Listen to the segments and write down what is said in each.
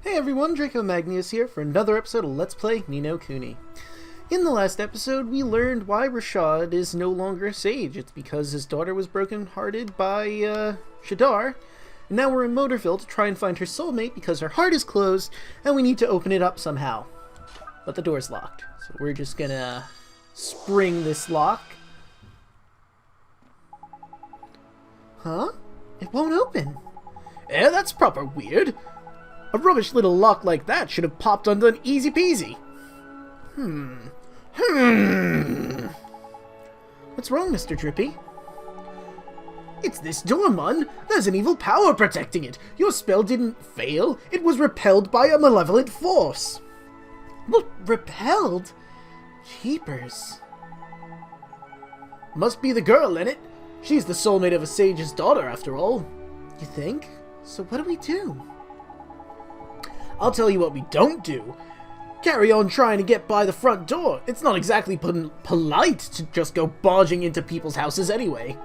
Hey everyone, Draco Magnius here for another episode of Let's Play Kuni. In the last episode, we learned why Rashad is no longer a sage. It's because his daughter was broken-hearted by, Shadar. And now we're in Motorville to try and find her soulmate because her heart is closed, and we need to open it up somehow. But the door's locked, so we're just gonna spring this lock. Huh? It won't open. Eh, that's proper weird. A rubbish little lock like that should have popped undone easy peasy. What's wrong, Mr. Drippy? It's this door, Mun. There's an evil power protecting it. Your spell didn't fail. It was repelled by a malevolent force. Well, repelled? Jeepers. Must be the girl, innit? She's the soulmate of a sage's daughter, after all. You think? So what do we do? I'll tell you what we don't do. Carry on trying to get by the front door. It's not exactly polite to just go barging into people's houses anyway.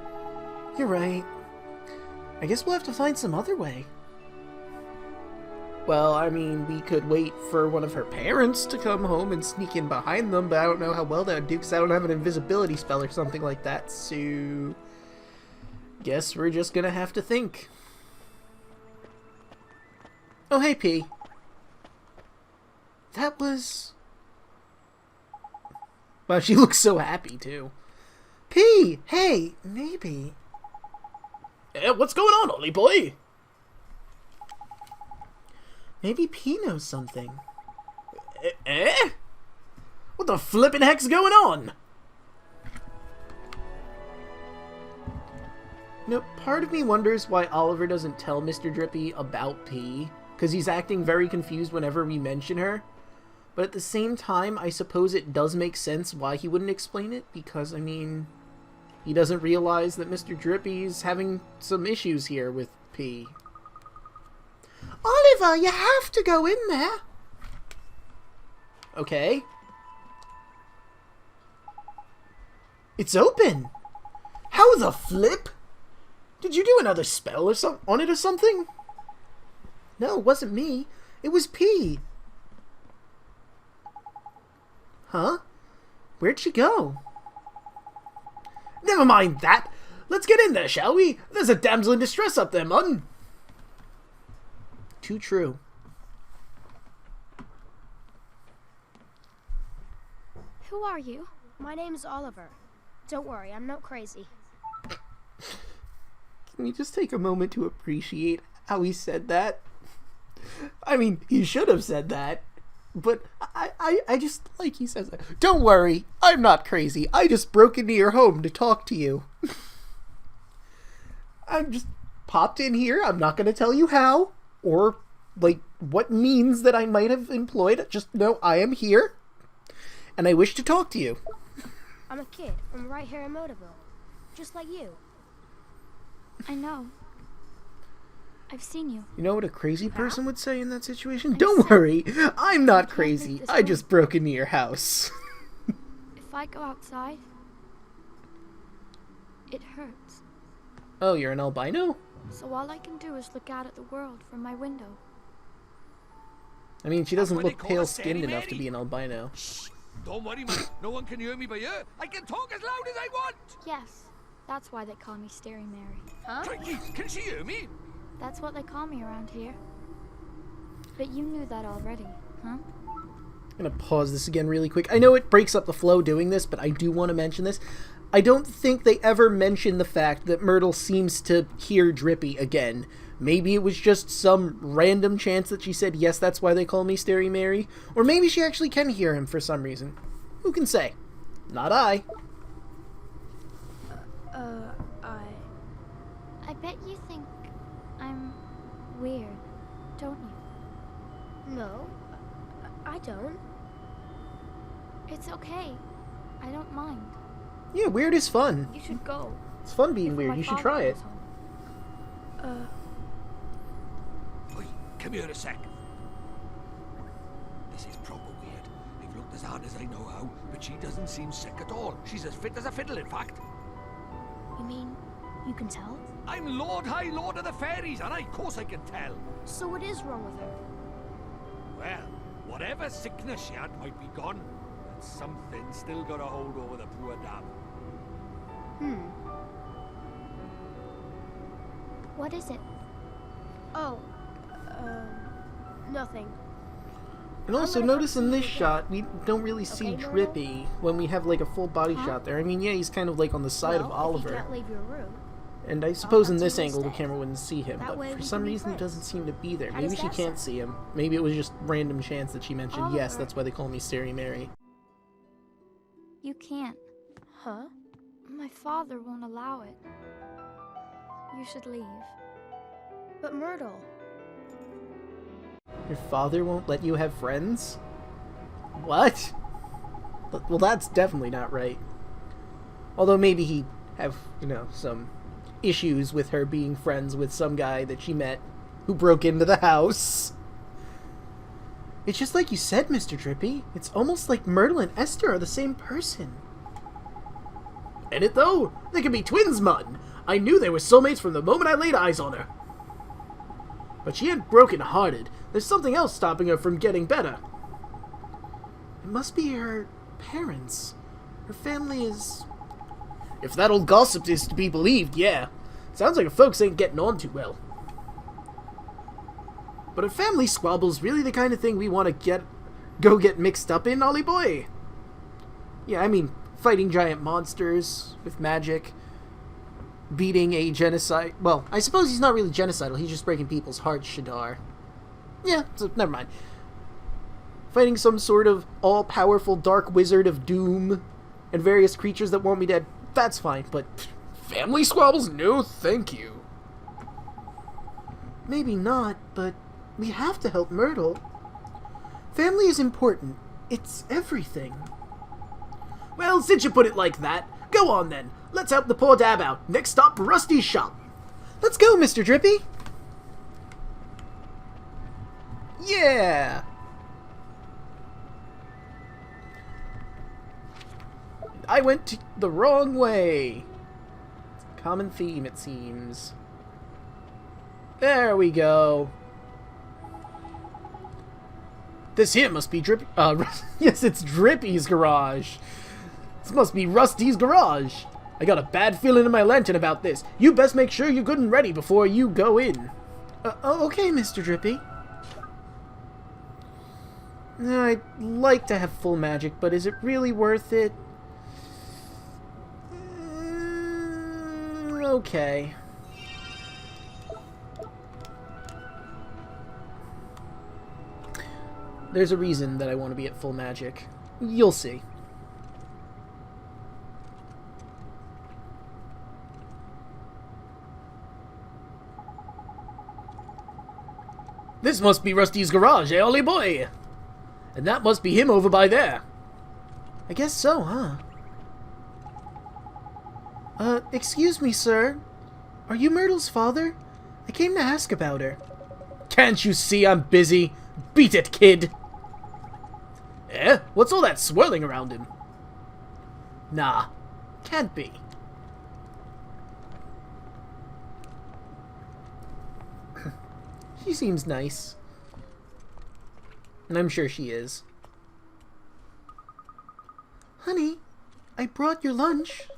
You're right. I guess we'll have to find some other way. Well, I mean, we could wait for one of her parents to come home and sneak in behind them, but I don't know how well that would do because I don't have an invisibility spell or something like that, so... guess we're just gonna have to think. Oh, hey, P. That was... Wow, she looks so happy, too. P! Hey, maybe... what's going on, Ollie boy? Maybe P knows something. What the flippin' heck's going on? You know, part of me wonders why Oliver doesn't tell Mr. Drippy about P, because he's acting very confused whenever we mention her. But at the same time, I suppose it does make sense why he wouldn't explain it, because, I mean, he doesn't realize that Mr. Drippy's having some issues here with P. Oliver, you have to go in there! Okay. It's open! How the flip? Did you do another spell or on it or something? No, it wasn't me. It was P. Huh? Where'd she go? Never mind that. Let's get in there, shall we? There's a damsel in distress up there, Mun. Too true. Who are you? My name's Oliver. Don't worry, I'm not crazy. Can we just take a moment to appreciate how he said that? I mean, he should have said that. But I just like he says that. Don't worry, I'm not crazy. I just broke into your home to talk to you. I'm just popped in here. I'm not going to tell you how or like what means that I might have employed. Just know I am here and I wish to talk to you. I'm a kid from right here in Motorville, just like you. I know. I've seen you. You know what a crazy person would say in that situation? Don't worry, I'm not crazy. I just broke into your house. If I go outside, it hurts. Oh, you're an albino? So all I can do is look out at the world from my window. I mean, she doesn't look pale-skinned enough to be an albino. Shh! Don't worry, mate. No one can hear me by here. I can talk as loud as I want. Yes, that's why they call me Staring Mary. Huh? Crikey, can she hear me? That's what they call me around here. But you knew that already, huh? I'm gonna pause this again really quick. I know it breaks up the flow doing this, but I do want to mention this. I don't think they ever mention the fact that Myrtle seems to hear Drippy again. Maybe it was just some random chance that she said, yes, that's why they call me Staring Mary. Or maybe she actually can hear him for some reason. Who can say? Not I. I bet you think I'm weird, don't you? No, I don't. It's okay. I don't mind. Yeah, weird is fun. You should go. It's fun being weird. You should try it. Oi, come here a sec. This is proper weird. I've looked as hard as I know how, but she doesn't seem sick at all. She's as fit as a fiddle, in fact. You mean you can tell? I'm Lord High Lord of the Fairies, and of course I can tell. So what is wrong with her? whatever sickness she had might be gone, but something still got a hold over the poor dab. What is it? Oh, nothing. And also, notice in this shot, we don't really see Okay, Drippy when we have like a full body shot there. I mean, yeah, he's kind of like on the side of Well, if Oliver. you can't leave your room. And I suppose in come to this you angle the instead. camera wouldn't see him, That but way for we some can be reason he friends. doesn't seem to be there. How Maybe does she that can't sound? see him. Maybe it was just random chance that she mentioned, yes, Oliver. that's why they call me Scary Mary. You can't. Huh? My father won't allow it. You should leave. But Myrtle. Your father won't let you have friends? What? Well, that's definitely not right. Although maybe he'd have, you know, some issues with her being friends with some guy that she met who broke into the house. It's just like you said, Mr. Drippy. It's almost like Myrtle and Esther are the same person. And it though? They could be twins, Mutton. I knew they were soulmates from the moment I laid eyes on her. But she ain't broken-hearted. There's something else stopping her from getting better. It must be her parents. Her family is... If that old gossip is to be believed, yeah. Sounds like her folks ain't getting on too well. But a family squabble's really the kind of thing we want to go get mixed up in, Ollie boy. Yeah, I mean, fighting giant monsters with magic, beating a genocide... Well, I suppose he's not really genocidal, he's just breaking people's hearts, Shadar. Yeah, so never mind. Fighting some sort of all-powerful dark wizard of doom and various creatures that want me dead, that's fine, but... Family squabbles? No, thank you. Maybe not, but we have to help Myrtle. Family is important. It's everything. Well, since you put it like that, go on then. Let's help the poor dab out. Next stop, Rusty's shop. Let's go, Mr. Drippy. Yeah. I went the wrong way. It's a common theme, it seems. There we go. This here must be Drippy. Yes, it's Drippy's garage. This must be Rusty's garage. I got a bad feeling in my lantern about this. You best make sure you're good and ready before you go in. Okay, Mr. Drippy. I'd like to have full magic, but is it really worth it? Okay. There's a reason that I want to be at full magic. You'll see. This must be Rusty's garage, eh, Ollie boy? And that must be him over by there. I guess so, huh? Excuse me, sir. Are you Myrtle's father? I came to ask about her. Can't you see I'm busy? Beat it, kid! Eh? What's all that swirling around him? Nah. Can't be. She seems nice. And I'm sure she is. Honey, I brought your lunch.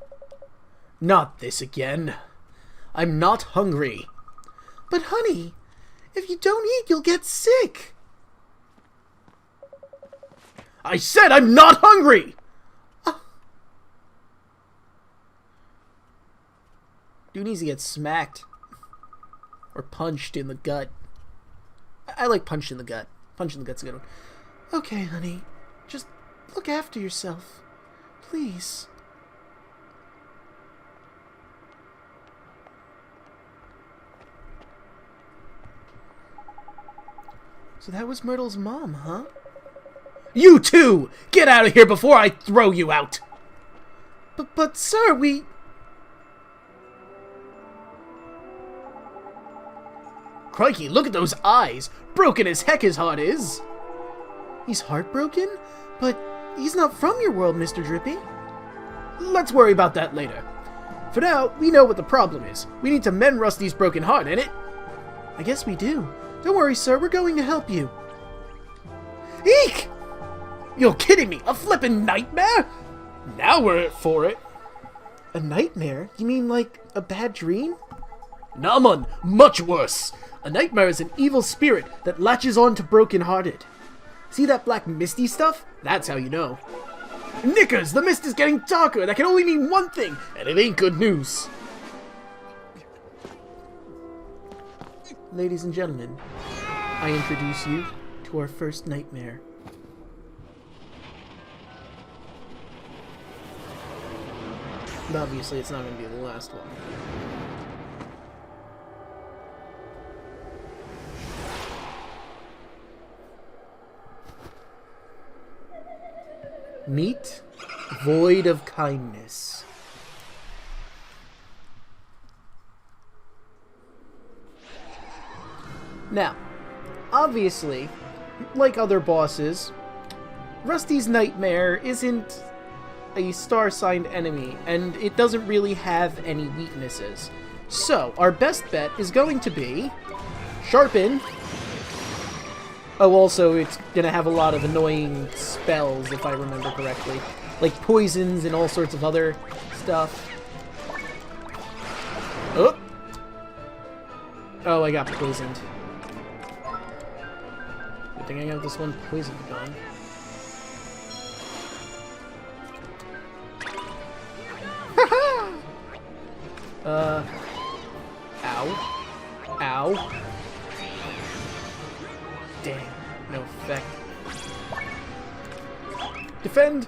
Not this again. I'm not hungry. But honey, if you don't eat, you'll get sick. I said I'm not hungry! Dude needs to get smacked. Or punched in the gut. I like punched in the gut. Punch in the gut's a good one. Okay, honey. Just look after yourself. Please. So that was Myrtle's mom, huh? You too! Get out of here before I throw you out! But sir, we... Crikey, look at those eyes! Broken as heck his heart is! He's heartbroken? But he's not from your world, Mr. Drippy. Let's worry about that later. For now, we know what the problem is. We need to mend Rusty's broken heart, ain't it? I guess we do. Don't worry, sir, we're going to help you. Eek! You're kidding me! A flippin' nightmare? Now we're for it. A nightmare? You mean like a bad dream? Nah, man, much worse. A nightmare is an evil spirit that latches on to broken-hearted. See that black misty stuff? That's how you know. Knickers, the mist is getting darker. That can only mean one thing, and it ain't good news. Ladies and gentlemen, I introduce you to our first nightmare. And obviously, it's not going to be the last one. Meet Void of Kindness. Now, obviously, like other bosses, Rusty's Nightmare isn't a star-signed enemy, and it doesn't really have any weaknesses. So, our best bet is going to be Sharpen. Oh, also, it's gonna have a lot of annoying spells, if I remember correctly. Like poisons and all sorts of other stuff. Oh! Oh, I got poisoned. Good thing I got this one poisoned going. Ow. Ow. Damn, no effect. Defend!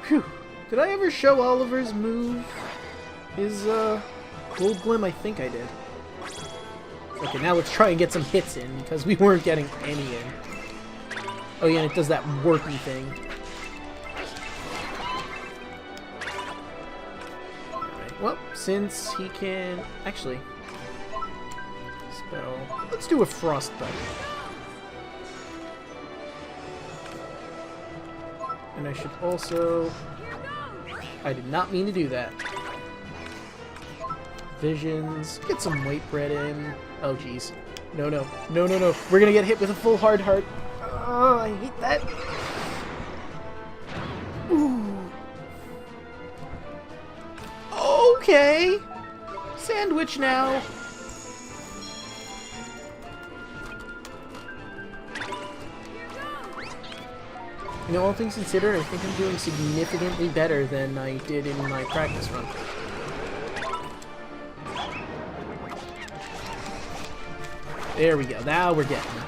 Phew. Did I ever show Oliver's move? His, Gold Glim? I think I did. Okay, now let's try and get some hits in, because we weren't getting any in. Oh yeah, and it does that warpy thing. Well, since he can... Actually... Spell... Let's do a Frostbite. And I should also... I did not mean to do that. Visions... Get some white bread in... Oh, jeez. No, no. No, no, no. We're gonna get hit with a full hard heart. Oh, I hate that. Ooh. Okay. Sandwich now. You know, all things considered, I think I'm doing significantly better than I did in my practice run. There we go. Now we're getting it.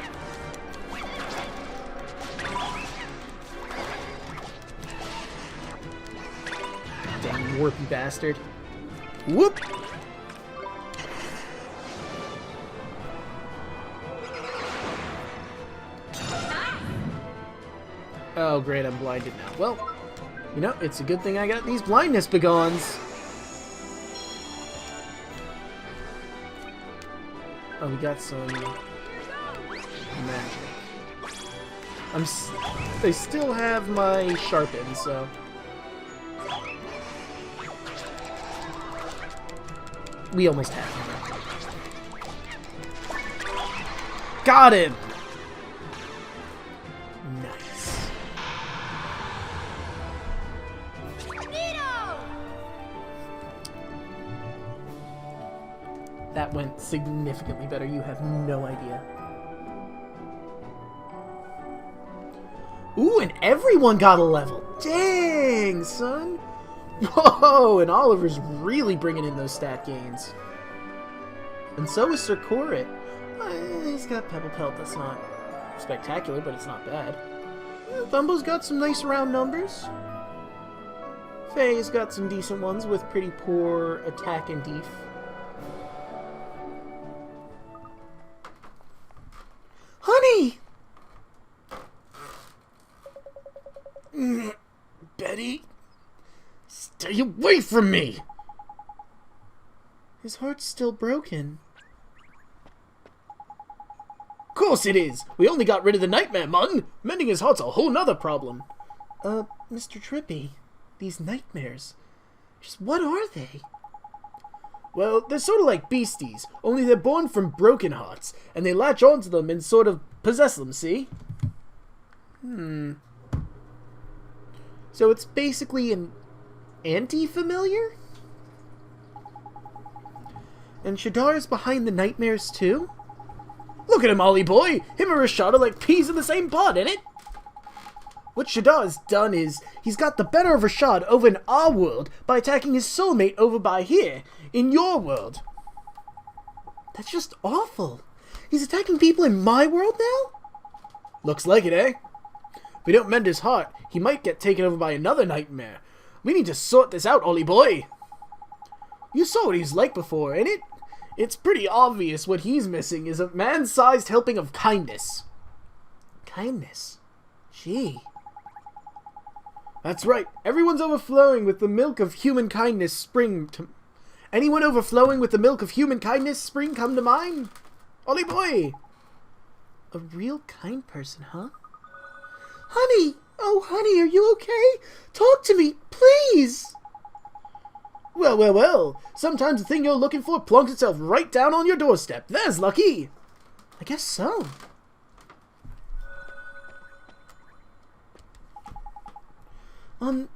Dang warpy bastard. Whoop! Oh, great, I'm blinded now. Well, you know, it's a good thing I got these blindness begons. Oh, we got some magic. I still have my sharpen, so... We almost have him. Got him! Nice. That went significantly better. You have no idea. Ooh, and everyone got a level. Dang, son. Whoa, and Oliver's really bringing in those stat gains. And so is Sir Corrit. He's got Pebble Pelt. That's not spectacular, but it's not bad. Thumbo's got some nice round numbers. Faye's got some decent ones with pretty poor attack and def. Honey! Betty? Stay away from me! His heart's still broken. Course it is! We only got rid of the nightmare, mun! Mending his heart's a whole nother problem. Mr. Trippy, these nightmares, just what are they? Well, they're sort of like beasties, only they're born from broken hearts, and they latch onto them and sort of possess them, see? So it's basically an anti-familiar? And Shadar's behind the nightmares too? Look at him, Ollie boy! Him and Rashad are like peas in the same pod, ain't it? What Shadar's done is, he's got the better of Rashad over in our world by attacking his soulmate over by here, in your world. That's just awful. He's attacking people in my world now? Looks like it, eh? If we don't mend his heart, he might get taken over by another nightmare. We need to sort this out, Ollie boy. You saw what he's like before, ain't it? It's pretty obvious what he's missing is a man-sized helping of kindness. Kindness? Gee. That's right. Everyone's overflowing with the milk of human kindness Anyone overflowing with the milk of human kindness spring come to mind? Ollie boy! A real kind person, huh? Honey! Oh, honey, are you okay? Talk to me, please! Well, well, well. Sometimes the thing you're looking for plonks itself right down on your doorstep. There's lucky. I guess so.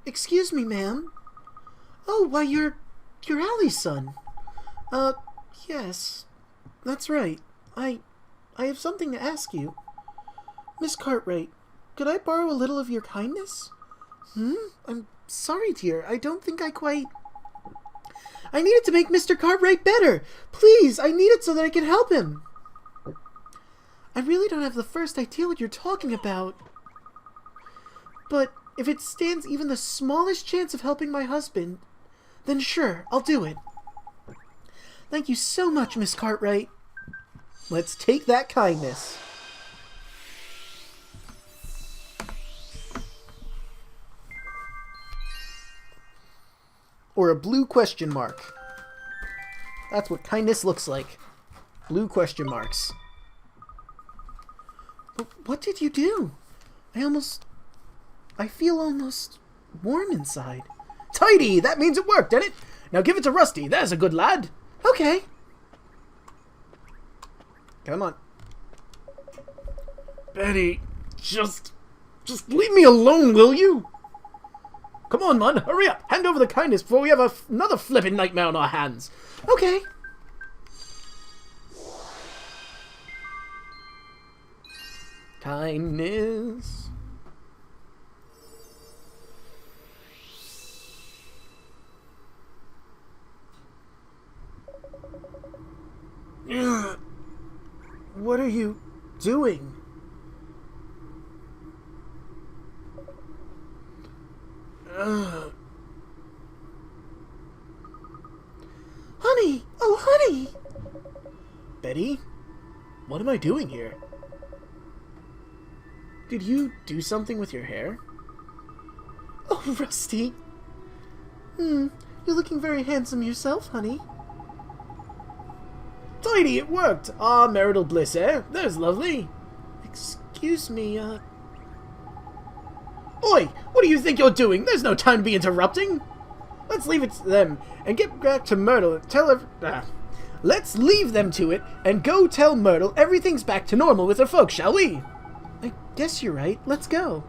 Excuse me, ma'am. Oh, why, you're Allie's son. Yes. That's right. I have something to ask you. Miss Cartwright, could I borrow a little of your kindness? I'm sorry, dear. I don't think I quite... I need it to make Mr. Cartwright better. Please, I need it so that I can help him. I really don't have the first idea what you're talking about. But if it stands even the smallest chance of helping my husband, then sure, I'll do it. Thank you so much, Miss Cartwright. Let's take that kindness. Or a blue question mark. That's what kindness looks like. Blue question marks. But what did you do? I feel almost warm inside. Tidy! That means it worked, didn't it? Now give it to Rusty. There's a good lad. Okay. Come on. Betty, just leave me alone, will you? Come on, man. Hurry up. Hand over the kindness before we have another flipping nightmare on our hands. Okay. Kindness. What are you doing? Honey! Oh, honey! Betty? What am I doing here? Did you do something with your hair? Oh, Rusty! You're looking very handsome yourself, honey. Tidy, it worked! Ah, marital bliss, eh? There's lovely. Excuse me, Oi! What do you think you're doing? There's no time to be interrupting! Let's leave it to them, and get back to Myrtle and tell her... Let's leave them to it, and go tell Myrtle everything's back to normal with her folks, shall we? I guess you're right. Let's go.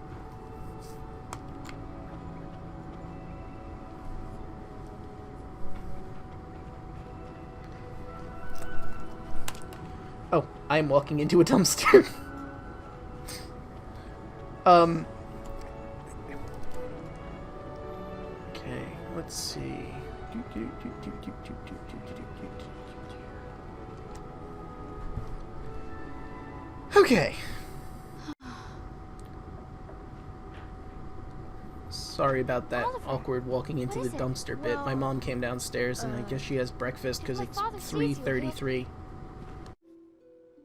Oh, I'm walking into a dumpster. Okay, let's see. Okay. Sorry about that awkward walking into the dumpster bit. My mom came downstairs and I guess she has breakfast because it's 3:33.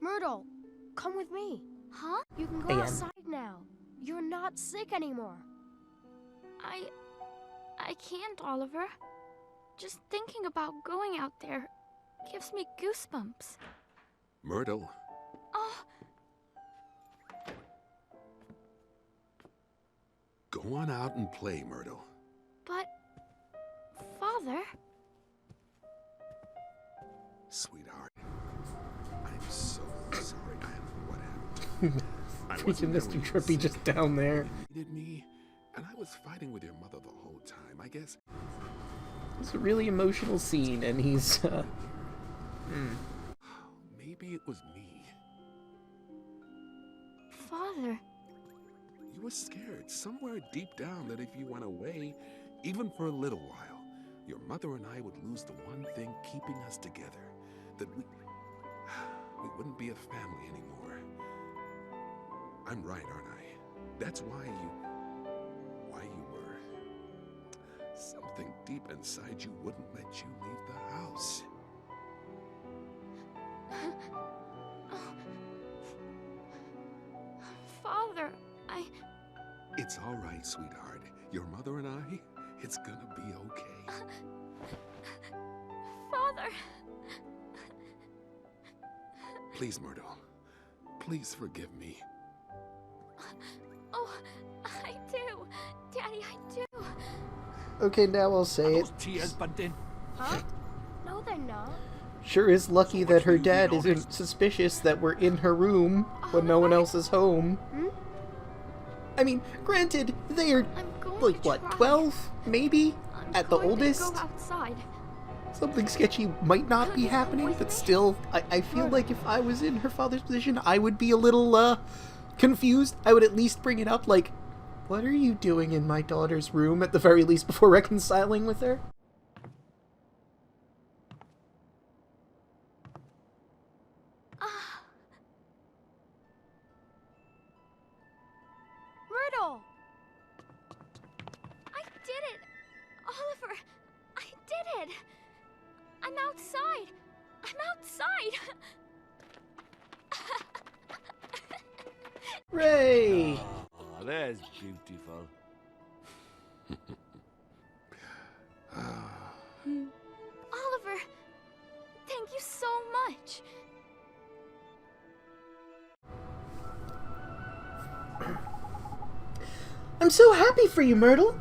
Myrtle, come with me. Huh? You can go outside now. You're not sick anymore. I can't, Oliver. Just thinking about going out there gives me goosebumps. Myrtle. Oh. Go on out and play, Myrtle. But, Father... Sweetheart, I'm so sorry I know what happened. Freaking Mr. Trippy just down there. You needed me, and I was fighting with your mother the whole time, I guess. It's a really emotional scene, and he's, Maybe it was me. Father. You were scared somewhere deep down that if you went away, even for a little while, your mother and I would lose the one thing keeping us together. That we wouldn't be a family anymore. I'm right, aren't I? That's why you were. Something deep inside you wouldn't let you leave the house. Father, It's all right, sweetheart. Your mother and I, it's gonna be okay. Father. Please, Myrtle. Please forgive me. Oh, I do. Daddy, I do. Okay, now I'll say it. Those tears, Bunting. Huh? No, they're not. Sure is lucky that her you dad noticed. isn't suspicious that we're in her room when no one else is home. I mean, granted, they are, I'm going like, to what, try. 12, maybe? I'm At the going oldest? To go outside. Something sketchy might not be happening, with but me? still, I feel like if I was in her father's position, I would be a little, confused. I would at least bring it up, like, what are you doing in my daughter's room, at the very least, before reconciling with her? Myrtle! I did it! Oliver! I did it! I'm outside! I'm outside! Ray! Oh, that's beautiful. Oliver! Thank you so much! I'm so happy for you, Myrtle!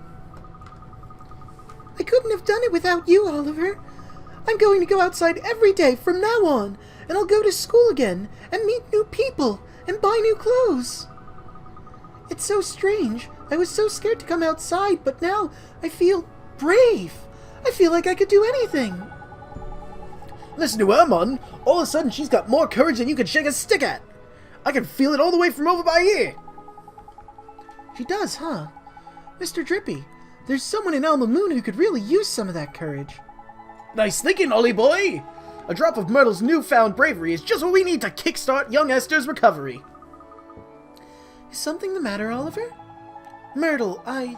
I couldn't have done it without you, Oliver. I'm going to go outside every day from now on, and I'll go to school again, and meet new people, and buy new clothes. It's so strange. I was so scared to come outside, but now I feel brave. I feel like I could do anything. Listen to her, Mon. All of a sudden, she's got more courage than you could shake a stick at. I can feel it all the way from over by here. She does, huh? Mr. Drippy, there's someone in Elma Moon who could really use some of that courage. Nice thinking, Ollie boy! A drop of Myrtle's newfound bravery is just what we need to kickstart young Esther's recovery. Is something the matter, Oliver? Myrtle, I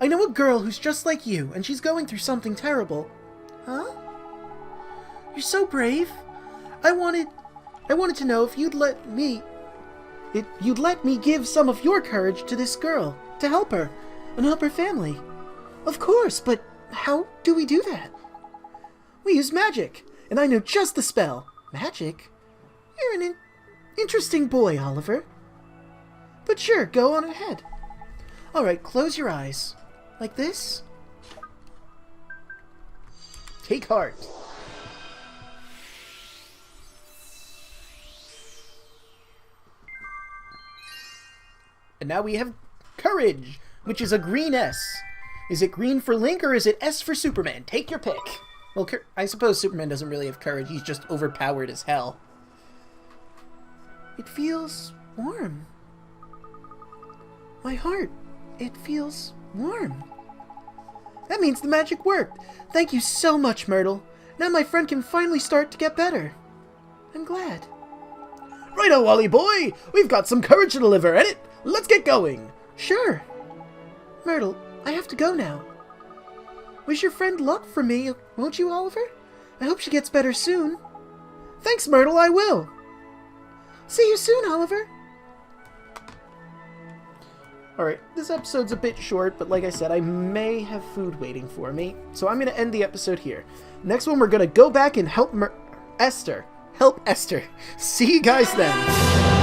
know a girl who's just like you, and she's going through something terrible. Huh? You're so brave. I wanted to know if you'd let me give some of your courage to this girl, to help her, and help her family. Of course, but how do we do that? We use magic, and I know just the spell. Magic? You're an interesting boy, Oliver. But sure, go on ahead. Alright, close your eyes. Like this? Take heart. And now we have courage, which is a green S. Is it green for Link or is it S for Superman? Take your pick. Well, I suppose Superman doesn't really have courage. He's just overpowered as hell. It feels warm. My heart, it feels warm. That means the magic worked. Thank you so much, Myrtle. Now my friend can finally start to get better. I'm glad. Righto, Wally boy! We've got some courage to deliver, and let's get going! Sure. Myrtle, I have to go now. Wish your friend luck for me, won't you, Oliver? I hope she gets better soon. Thanks, Myrtle, I will. See you soon, Oliver. Alright, this episode's a bit short, but like I said, I may have food waiting for me, so I'm going to end the episode here. Next one, we're going to go back and help Esther. Help Esther. See you guys then.